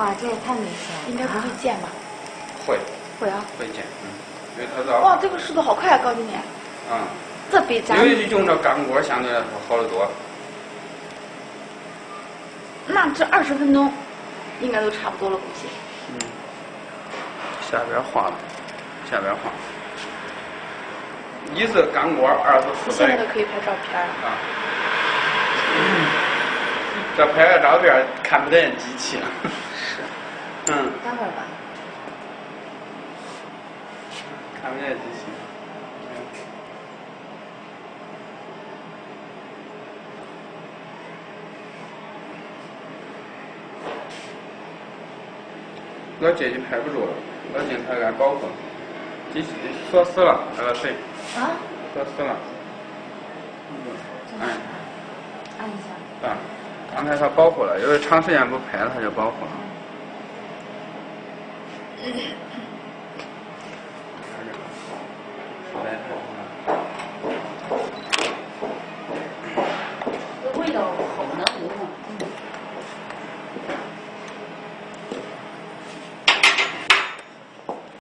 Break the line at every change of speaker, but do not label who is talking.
哇，这也太明显了。
应该不会溅吧？
会。
会啊。
会溅，因为它这。
哇，这个速度好快啊，高经理。这比咱
因为用这钢锅相对来说好得多。
那这20分钟应该都差不多了，估计。
下边化了，下边化。一是钢锅，二是负载。
现在都可以拍照片了。
这拍个照片看不见机器了。
是。
待会儿吧。
看不见机器。老姐就拍不住了，老金他给保护，机器锁死了，那个谁？
啊？
锁死了。
按一下。
刚才他保护了，因为长时间不拍他就保护了。来。